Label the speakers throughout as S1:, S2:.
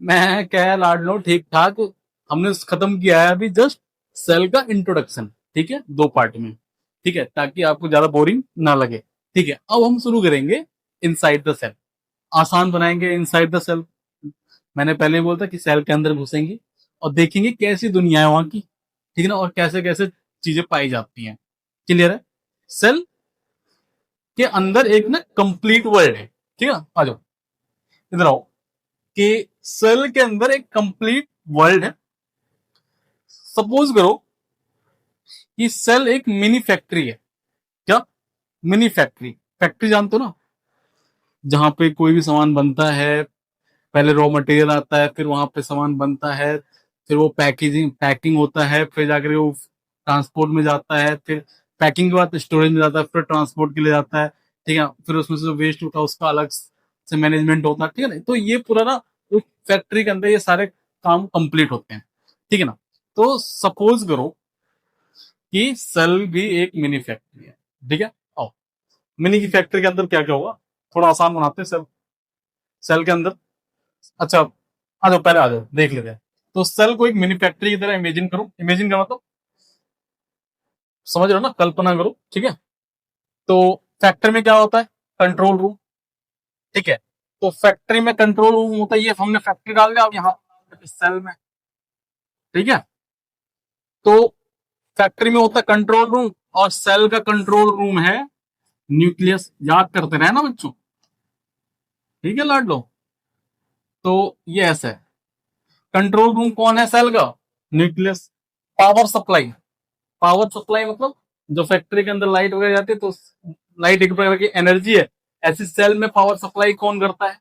S1: मैं क्या लाड लो ठीक ठाक। हमने खत्म किया है अभी जस्ट सेल का इंट्रोडक्शन। ठीक है, 2 पार्ट में। ठीक है, ताकि आपको ज्यादा बोरिंग ना लगे। ठीक है, अब हम शुरू करेंगे इनसाइड द सेल। आसान बनाएंगे इनसाइड द सेल। मैंने पहले ही बोला था कि सेल के अंदर घुसेंगे और देखेंगे कैसी दुनिया है वहां की। ठीक है ना, और कैसे कैसे चीजें पाई जाती हैं। क्लियर है? सेल के अंदर एक ना कंप्लीट वर्ल्ड है। ठीक है, आ जाओ इधर आओ। कि सेल के अंदर एक कंप्लीट वर्ल्ड है। सपोज करो कि सेल एक मिनी फैक्ट्री है। क्या? Mini factory. फैक्ट्री जानते हो ना, जहां पे कोई भी सामान बनता है। पहले रॉ मटेरियल आता है, फिर वहां पे सामान बनता है, फिर वो पैकिंग होता है, फिर जाकर वो ट्रांसपोर्ट में जाता है, फिर पैकिंग के बाद स्टोरेज में जाता है, फिर ट्रांसपोर्ट के लिए जाता है। ठीक है, फिर उसमें से जो वेस्ट होता है उसका अलग से मैनेजमेंट होता है। ठीक है ना, तो ये पूरा ना फैक्ट्री के अंदर ये सारे काम कंप्लीट होते हैं। ठीक है ना, तो सपोज करो कि सेल भी एक मिनी फैक्ट्री है। ठीक है, आओ। मिनी की फैक्ट्री के अंदर क्या क्या होगा, थोड़ा आसान बनाते हैं। सेल सेल के अंदर, अच्छा आ जाओ, पहले आ जाओ देख लेते हैं। तो सेल को एक मिनी फैक्ट्री की तरह इमेजिन करो। इमेजिन का मतलब समझ रहे हो ना, कल्पना करो। ठीक है, तो फैक्ट्री में क्या होता है? Control room. ठीक है, तो फैक्ट्री में कंट्रोल रूम होता है, ये हमने फैक्ट्री डाल दिया अब यहाँ सेल में। ठीक है, तो फैक्ट्री में होता है कंट्रोल रूम, और सेल का कंट्रोल रूम है न्यूक्लियस। याद करते रहे ना बच्चों। ठीक है लाडलो, तो ये ऐसा है। कंट्रोल रूम कौन है सेल का? Nucleus. Power supply. Power supply मतलब जो फैक्ट्री के अंदर लाइट वगैरह जाती है, तो लाइट एक प्रकार की एनर्जी है। ऐसी सेल में पावर सप्लाई कौन करता है?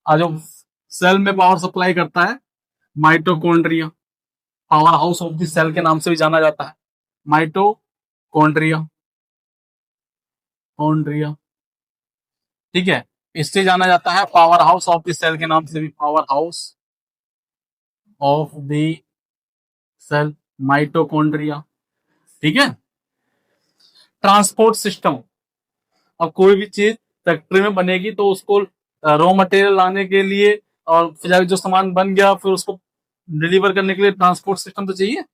S1: आज जो सेल में पावर सप्लाई करता है mitochondria. Power house of the cell के नाम से भी जाना जाता है। माइटोकॉन्ड्रिया। कॉन्ड्रिया। ठीक है, इससे जाना जाता है power house of the cell के नाम से भी। Power house of the cell, mitochondria. ठीक है, ट्रांसपोर्ट सिस्टम। अब कोई भी चीज फैक्ट्री में बनेगी तो उसको रॉ मटेरियल लाने के लिए, और फिर जाके जो सामान बन गया फिर उसको डिलीवर करने के लिए ट्रांसपोर्ट सिस्टम तो चाहिए।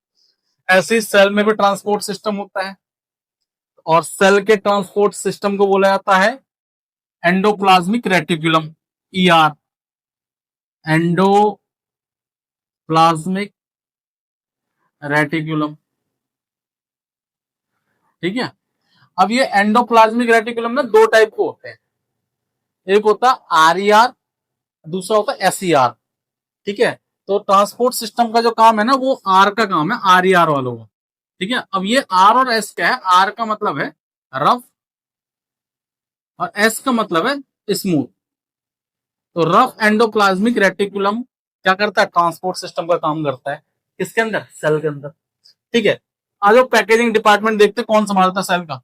S1: ऐसे ही सेल में भी ट्रांसपोर्ट सिस्टम होता है, और सेल के ट्रांसपोर्ट सिस्टम को बोला जाता है endoplasmic reticulum. ER, endoplasmic reticulum. ठीक है, अब ये एंडोप्लाज्मिक रेटिकुलम ना 2 टाइप के होते हैं। एक होता है आरईआर, दूसरा होता है एसईआर। ठीक है, तो ट्रांसपोर्ट सिस्टम का जो काम है ना, वो आर का काम है, आर ई आर वालों का। ठीक है, अब ये आर और एस क्या है? आर का मतलब है रफ, और एस का मतलब है स्मूथ। तो रफ एंडोप्लाज्मिक रेटिकुलम क्या करता है? ट्रांसपोर्ट सिस्टम का काम करता है। किसके अंदर? सेल के अंदर। ठीक है, आज वो पैकेजिंग डिपार्टमेंट देखते कौन संभालता है सेल का।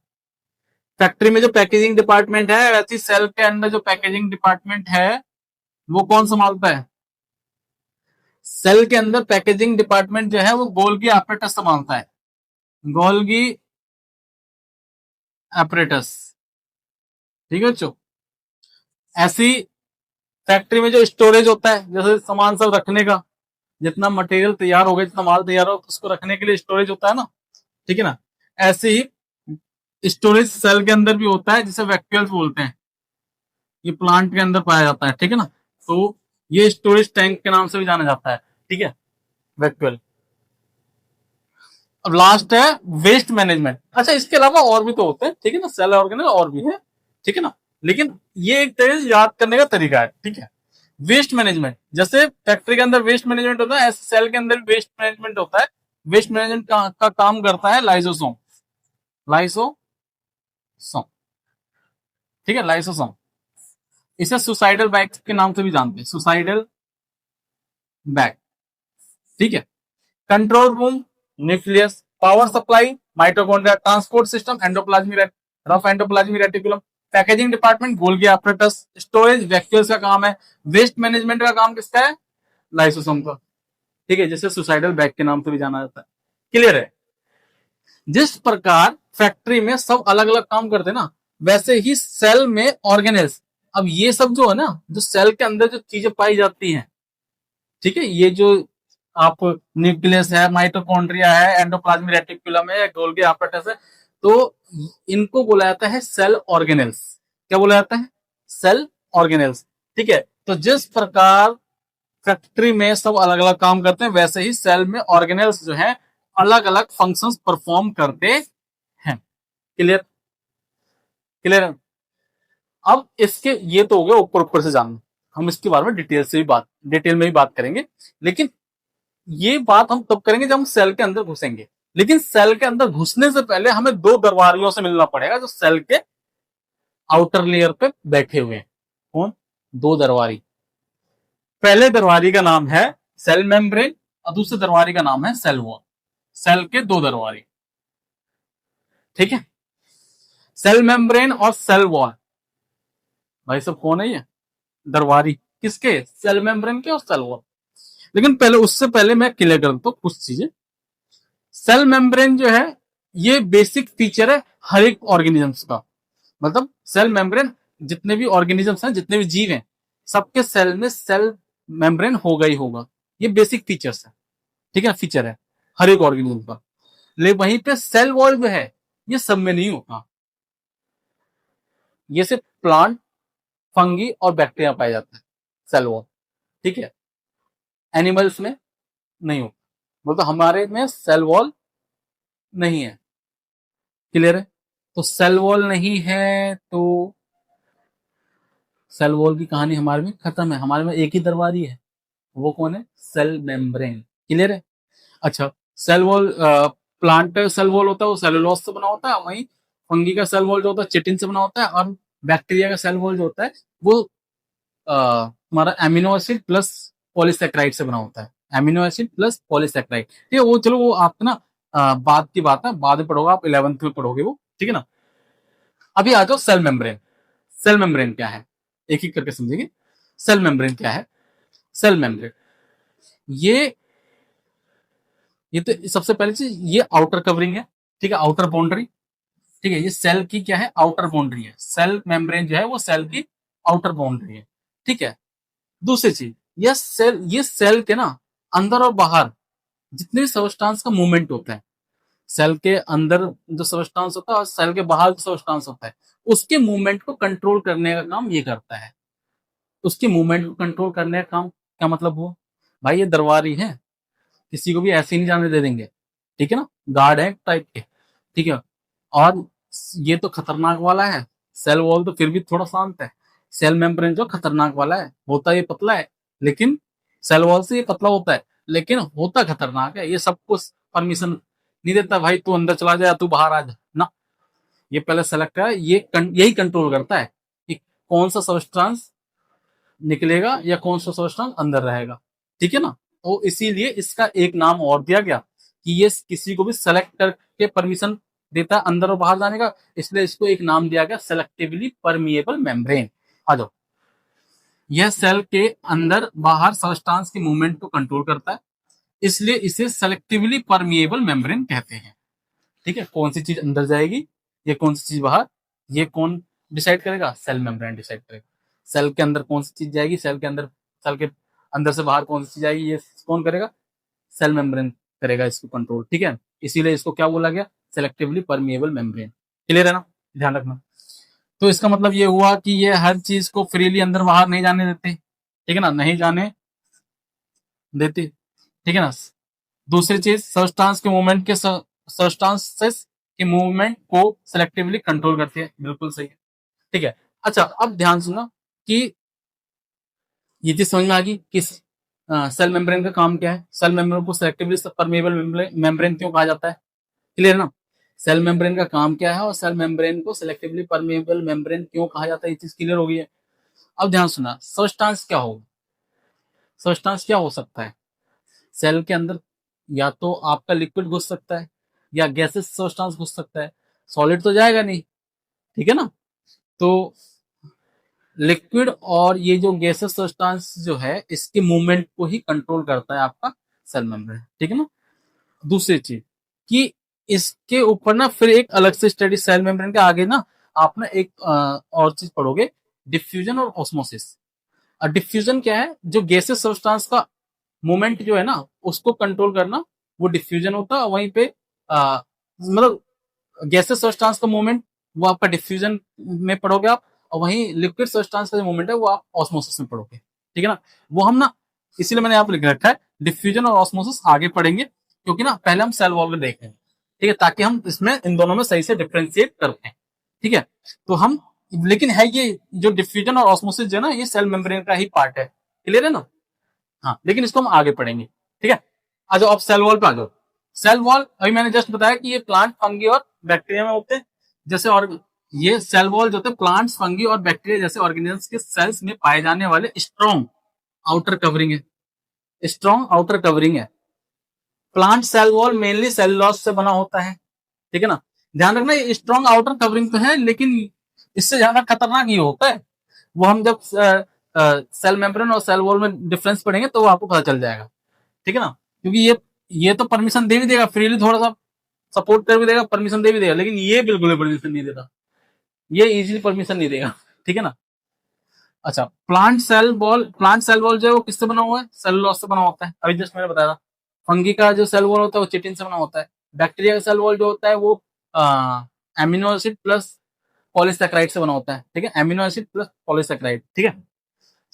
S1: फैक्ट्री में जो पैकेजिंग डिपार्टमेंट है, वैसे सेल के अंदर जो पैकेजिंग डिपार्टमेंट है वो कौन संभालता है? सेल के अंदर पैकेजिंग डिपार्टमेंट जो है वो गोल्गी ऑपरेटस संभालता है। Golgi apparatus. ठीक है बच्चों, ऐसी फैक्ट्री में जो स्टोरेज होता है, जैसे सामान सब रखने का, जितना मटेरियल तैयार हो गया, जितना माल तैयार हो, उसको रखने के लिए स्टोरेज होता है ना। ठीक है ना, ऐसे ही स्टोरेज सेल के अंदर भी होता है, जिसे वैक्यूल्स बोलते हैं। ये प्लांट के अंदर पाया जाता है। ठीक है ना, तो ये स्टोरेज टैंक के नाम से भी जाना जाता है। ठीक है, वैक्यूल। अब लास्ट है वेस्ट मैनेजमेंट। अच्छा, इसके अलावा और भी तो होते हैं। ठीक है ना, सेल ऑर्गेनल और भी है। ठीक है ना, लेकिन ये एक तरह से याद करने का तरीका है। ठीक है, वेस्ट मैनेजमेंट, जैसे फैक्ट्री के अंदर वेस्ट मैनेजमेंट होता है, ऐसे सेल के अंदर भी वेस्ट मैनेजमेंट होता है। वेस्ट मैनेजमेंट का काम करता है लाइसोसोम। लाइसोसोम। ठीक है, लाइसोसोम। इसे सुसाइडल बैग के नाम से भी जानते हैं, सुसाइडल बैग। ठीक है, control room, nucleus, power supply, mitochondria, transport system endoplasmic, rough endoplasmic reticulum, packaging department Golgi apparatus, storage vacuoles का काम है। वेस्ट मैनेजमेंट का काम किसका है? लाइसोसोम का। ठीक है, जिसे सुसाइडल बैग के नाम से भी जाना जाता है। क्लियर है? जिस प्रकार फैक्ट्री में सब अलग अलग काम करते हैं ना, वैसे ही सेल में ऑर्गेनेल्स। अब ये सब जो है ना, जो सेल के अंदर जो चीजें पाई जाती हैं, ठीक है, ये जो आप न्यूक्लियस है, माइटोकॉन्ड्रिया है, एंडोप्लाज्मिक रेटिकुलम है, गोल्गी एपेरेटस है, तो इनको बोला जाता है सेल ऑर्गेनेल्स। क्या बोला जाता है? Cell organelles. ठीक है, तो जिस प्रकार फैक्ट्री में सब अलग अलग काम करते हैं, वैसे ही सेल में ऑर्गेनेल्स जो है अलग अलग फंक्शंस परफॉर्म करते हैं। क्लियर? क्लियर? अब इसके ये तो हो गया ऊपर ऊपर से जानना, हम इसके बारे में डिटेल में भी बात करेंगे, लेकिन ये बात हम तब करेंगे जब हम सेल के अंदर घुसेंगे। लेकिन सेल के अंदर घुसने से पहले हमें दो दरबारियों से मिलना पड़ेगा जो सेल के आउटर लेयर पे बैठे हुए हैं। कौन? दो दरबारी। पहले दरबारी का नाम है सेल मेम्ब्रेन और दूसरे दरबारी का नाम है सेल वॉल। सेल के दो दरबारी। ठीक है, सेल मेम्ब्रेन और सेल वॉल। भाई सब कौन है ये? दरबारी। किसके? सेल मेम्ब्रेन के और सेल वॉल। लेकिन पहले, उससे पहले मैं क्लियर कर दूं कुछ चीजें। सेल मेम्ब्रेन जो है ये बेसिक फीचर है हर एक ऑर्गेनिजम्स का। मतलब सेल मेम्ब्रेन, जितने भी ऑर्गेनिजम्स हैं, जितने भी जीव हैं, सबके सेल में सेल मेम्ब्रेन होगा ही होगा। ये बेसिक फीचर्स है। ठीक है, फीचर है हर एक ऑर्गेनिज्म का। लेकिन वहीं पे सेल वॉल जो है ये सब में नहीं होता। ये सिर्फ प्लांट, फंगी और बैक्टीरिया पाया जाता है सेल वॉल। ठीक है, एनिमल्स में नहीं होता। मतलब हमारे में सेल वॉल नहीं है। क्लियर है? तो सेल वॉल नहीं है तो सेल वॉल की कहानी हमारे में खत्म है। हमारे में एक ही दरबारी है, वो कौन है? Cell membrane. क्लियर है? अच्छा, cell wall, plant cell wall होता है वो सेलुलोज से बना होता है, वहीं फंगी का सेल वॉल जो होता है चिटिन से बना होता है, और बैक्टीरिया का सेल वॉल जो होता है वो हमारा एमिनो एसिड प्लस पॉलीसेक्राइड से बना होता है। Amino acid plus polysaccharide. ठीक है, वो चलो वो आप ना बाद की बात है, बाद में पढ़ोगे आप, 11th में पढ़ोगे वो। ठीक है ना? अभी आ जाओ सेल मेम्ब्रेन। सेल मेम्ब्रेन क्या है, एक एक करके समझेंगे। सेल मेम्ब्रेन क्या है? सेल मेम्ब्रेन ये ये तो सबसे पहली चीज, ये आउटर कवरिंग है। ठीक है, आउटर बाउंड्री। ठीक है, ये सेल की क्या है? आउटर बाउंड्री है। सेल मेम्ब्रेन जो है वो सेल की आउटर बाउंड्री है। ठीक है, दूसरी चीज, ये सेल के ना अंदर और बाहर जितने भी सबस्टांस का मूवमेंट होता है, सेल के अंदर जो सबस्टांस होता है और सेल के बाहर जो सबस्टांस होता है, उसके मूवमेंट को कंट्रोल करने का काम ये करता है। उसके मूवमेंट को कंट्रोल करने का काम क्या मतलब हुआ? भाई ये दरबारी है, किसी को भी ऐसे ही नहीं जाने दे देंगे। ठीक है ना? गार्ड है टाइप के। ठीक है, और ये तो खतरनाक वाला है। सेल वॉल तो फिर भी थोड़ा शांत है। सेल मेम्ब्रेन जो खतरनाक वाला है, होता ये पतला है, लेकिन सेल वॉल से ये पतला होता है, लेकिन होता खतरनाक है। ये सब कुछ परमिशन नहीं देता, भाई तू अंदर चला जा, तू बाहर आ जा ना। ये पहले सेलेक्ट कर, यही कंट्रोल करता है कि कौन सा सब्सटेंस निकलेगा या कौन सा सब्सटेंस अंदर रहेगा। ठीक है ना? तो इसीलिए इसका एक नाम और दिया गया कि ये किसी को भी सेलेक्ट करके परमिशन देता है अंदर और बाहर जाने का, इसलिए इसको एक नाम दिया गया सेलेक्टिवली परमिएबल मेम्ब्रेन। आ जाओ, यह सेल के अंदर बाहर सब्सटेंस की मूवमेंट को कंट्रोल करता है, इसलिए इसे सेलेक्टिवली परमिएबल मेम्ब्रेन कहते हैं। ठीक है, कौन सी चीज अंदर जाएगी, ये कौन सी चीज बाहर, ये कौन डिसाइड करेगा? सेल मेम्ब्रेन डिसाइड करेगा। सेल के अंदर कौन सी चीज जाएगी, सेल के अंदर से बाहर कौन सी चीज आएगी, ये कौन करेगा? सेल मेम्ब्रेन करेगा इसको कंट्रोल। ठीक है, इसीलिए इसको क्या बोला गया? Selectively permeable membrane. क्लियर है ना? ध्यान रखना। तो इसका मतलब ये हुआ कि ये हर चीज को फ्रीली अंदर बाहर नहीं जाने देते। ठीक है ना? नहीं जाने देते। ठीक है ना? दूसरी चीज, सब्सटेंस के मूवमेंट के सब्सटेंसेस के मूवमेंट को सेलेक्टिवली कंट्रोल करती है। बिल्कुल सही है। ठीक है, अच्छा अब ध्यान सुनना कि ये चीज समझ में आ गई कि सेल मेम्ब्रेन का काम क्या है, सेल मेम्ब्रेन को सेलेक्टिवली परमेबल मेम्ब्रेन क्यों कहा जाता है। क्लियर ना? सेल मेम्ब्रेन का काम क्या है और सेल मेम्ब्रेन को सेलेक्टिवली परमेबल मेम्ब्रेन क्यों कहा जाता है, ये चीज क्लियर हो गई है। अब ध्यान सुना, सब्सटेंस क्या होगा? सब्सटेंस क्या हो सकता है सेल के अंदर? या तो आपका लिक्विड घुस सकता है या गैसेस सब्सटेंस घुस सकता है। सॉलिड तो जाएगा नहीं। ठीक है ना? तो लिक्विड और ये जो गैसेस सब्सटेंस जो है इसके मूवमेंट को ही कंट्रोल करता है आपका सेल मेम्ब्रेन। ठीक है ना? दूसरी चीज कि इसके ऊपर ना फिर एक अलग से स्टडी, सेल मेम्ब्रेन के आगे ना आप ना एक और चीज पढ़ोगे, डिफ्यूजन और ऑस्मोसिस। डिफ्यूजन क्या है? जो गैसेस सब्सटेंस का मूवमेंट जो है ना उसको कंट्रोल करना वो डिफ्यूजन होता है, और वहीं पे मतलब गैसेस सब्सटेंस का मूवमेंट वो आपका डिफ्यूजन में पढ़ोगे आप, और वहीं लिक्विड सब्सटेंस का जो मूवमेंट है वो आप ऑस्मोसिस में पढ़ोगे, ठीक है ना। वो हम ना इसीलिए मैंने यहाँ पे लिख रखा है डिफ्यूजन और ऑस्मोसिस आगे पढ़ेंगे, क्योंकि ना पहले हम सेल वॉल में देख रहे हैं, ठीक है, ताकि हम इसमें इन दोनों में सही से डिफ्रेंशिएट कर पाए, ठीक है। तो हम लेकिन है ये जो डिफ्यूजन और ऑस्मोसिस जो है ना ये सेल मेम्ब्रेन का ही पार्ट है, क्लियर है ना। हाँ, लेकिन इसको हम आगे पढ़ेंगे, ठीक है। आ जाओ अब सेल वॉल पे आ जाओ। सेल वॉल अभी मैंने जस्ट बताया कि ये प्लांट, फंगी और बैक्टीरिया में होते हैं, जैसे और ये सेल वॉल जो होते हैं प्लांट्स, फंगी और बैक्टीरिया जैसे ऑर्गेनिजम्स के सेल्स में पाए जाने वाले स्ट्रॉन्ग आउटर कवरिंग है, स्ट्रॉन्ग आउटर कवरिंग है। Plant cell wall mainly cellulose से बना होता है, ठीक है ना। ध्यान रखना ये स्ट्रॉन्ग आउटर कवरिंग तो है, लेकिन इससे ज्यादा खतरनाक ये होता है, वो हम जब सेल मेम्ब्रेन और सेल वॉल में डिफरेंस पढ़ेंगे तो वो आपको पता चल जाएगा, ठीक है ना। क्योंकि ये तो परमिशन दे भी देगा फ्रीली, थोड़ा सा सपोर्ट कर भी देगा, परमिशन दे भी देगा, लेकिन ये बिल्कुल परमिशन नहीं देता, ये इजीली परमिशन नहीं देगा, ठीक है ना। अच्छा, प्लांट सेल वॉल जो है वो किससे बना हुआ है, सेलुलोज से बना होता है, अभी जस्ट मैंने बताया था। फंगी का जो सेल वॉल होता है वो चिटिन से बना होता है। बैक्टीरिया का सेल वॉल जो होता है वो एमिनो एसिड प्लस पॉलीसेकेराइड से बना होता है, ठीक है, एमिनो एसिड प्लस पॉलीसेकेराइड, ठीक है।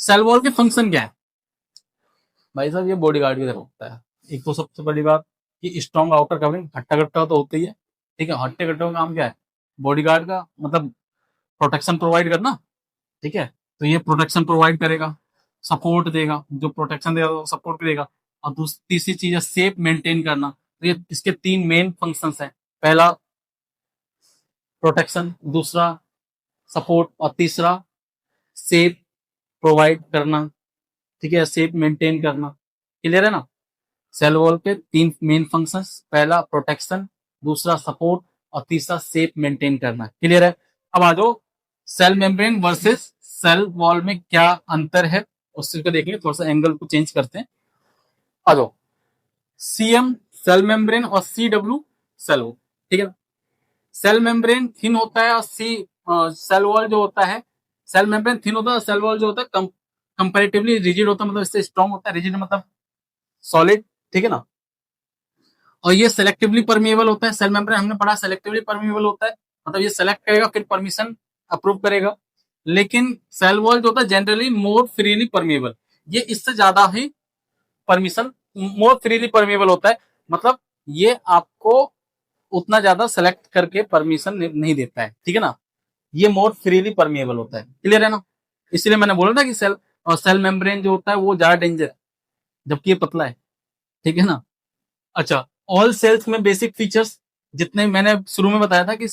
S1: सेल वॉल के फंक्शन क्या है भाई साहब, ये बॉडी गार्ड की तरह होता है। एक तो सबसे बड़ी बात कि स्ट्रॉन्ग आउटर कवरिंग, हट्टा कट्टा तो होता ही है, ठीक है। हट्टे कट्टे का काम क्या है, बॉडी गार्ड का मतलब प्रोटेक्शन प्रोवाइड करना, ठीक है। तो ये प्रोटेक्शन प्रोवाइड करेगा, सपोर्ट देगा, जो प्रोटेक्शन देगा वो सपोर्ट देगा। और तीसरी चीज है सेफ मेंटेन करना। तो ये इसके तीन मेन फंक्शंस हैं, पहला प्रोटेक्शन, दूसरा सपोर्ट, और तीसरा सेफ प्रोवाइड करना, ठीक है, सेफ मेंटेन करना, क्लियर है ना। सेल वॉल के तीन मेन फंक्शंस, पहला प्रोटेक्शन, दूसरा सपोर्ट, और तीसरा सेफ मेंटेन करना, क्लियर है। अब आ जाओ cell membrane versus cell wall में क्या अंतर है उस चीज को देखेंगे, थोड़ा सा एंगल को चेंज करते हैं। आ जाओ, सीएम सेल मेम्ब्रेन और सीडब्ल्यू सेल वॉल, ठीक है। सेल मेम्ब्रेन थिन होता है और सेल वॉल जो होता है, सेल मेम्ब्रेन थिन होता है, सेल वॉल जो होता है कंपैरेटिवली रिजिड होता है, मतलब इससे स्ट्रॉन्ग होता है, रिजिड मतलब सॉलिड, ठीक है ना। और ये सेलेक्टिवली परमिएबल होता है, सेल मेम्ब्रेन हमने पढ़ा सेलेक्टिवली परमिएबल होता है, मतलब ये सेलेक्ट करेगा फिर परमिशन अप्रूव करेगा। लेकिन सेल वॉल जो होता है जनरली मोर फ्रीली परमिएबल, ये इससे ज्यादा ही परमिशन, मोर फ्रीली परमिएबल होता है, मतलब ये आपको उतना ज्यादा सेलेक्ट करके परमिशन नहीं देता है, ठीक है ना। ये मोर फ्रीली परमिएबल होता है, क्लियर है ना। इसलिए मैंने बोला था कि सेल मेम्ब्रेन जो होता है वो ज्यादा डेंजर है, जबकि ये पतला है, ठीक है ना। अच्छा, ऑल सेल्स में बेसिक फीचर्स जितने मैंने शुरू में बताया था कि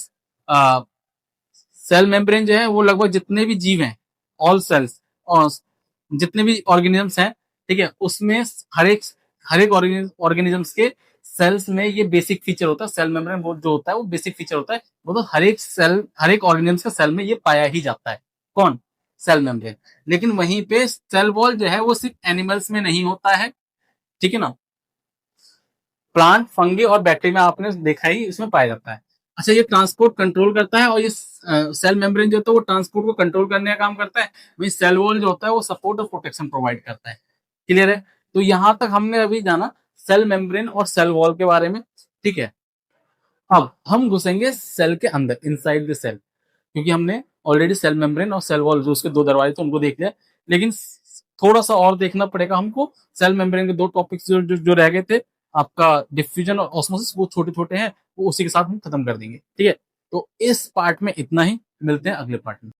S1: सेल मेम्ब्रेन जो है वो लगभग जितने भी जीव हैं, ऑल सेल्स और जितने भी ऑर्गेनिजम्स हैं, ठीक है, उसमें हर एक ऑर्गेनिजम्स के सेल्स में ये बेसिक फीचर होता है, सेल मेम्ब्रेन वो जो होता है वो बेसिक फीचर होता है, वो तो हर एक ऑर्गेनिजम्स के सेल में ये पाया ही जाता है, कौन, सेल मेम्ब्रेन। लेकिन वहीं पे सेल वॉल जो है वो सिर्फ एनिमल्स में नहीं होता है, ठीक है ना, प्लांट, फंगी और बैक्टीरिया में आपने देखा ही इसमें पाया जाता है। अच्छा, ये ट्रांसपोर्ट कंट्रोल करता है, और ये सेल मेम्ब्रेन जो होता है वो ट्रांसपोर्ट को कंट्रोल करने का काम करता है, वही सेल वॉल जो होता है वो सपोर्ट और प्रोटेक्शन प्रोवाइड करता है, क्लियर है। तो यहां तक हमने अभी जाना सेल मेम्ब्रेन और सेल वॉल के बारे में, ठीक है। अब हम घुसेंगे सेल के अंदर, इनसाइड द सेल, क्योंकि हमने ऑलरेडी सेल मेम्ब्रेन और सेल वॉल जो उसके दो दरवाजे थे उनको देख लिया, लेकिन थोड़ा सा और देखना पड़ेगा हमको। सेल मेम्ब्रेन के दो टॉपिक्स जो रह गए थे, आपका डिफ्यूजन और ऑस्मोसिस, वो छोटे छोटे हैं, वो उसी के साथ हम खत्म कर देंगे, ठीक है। तो इस पार्ट में इतना ही, मिलते हैं अगले पार्ट में।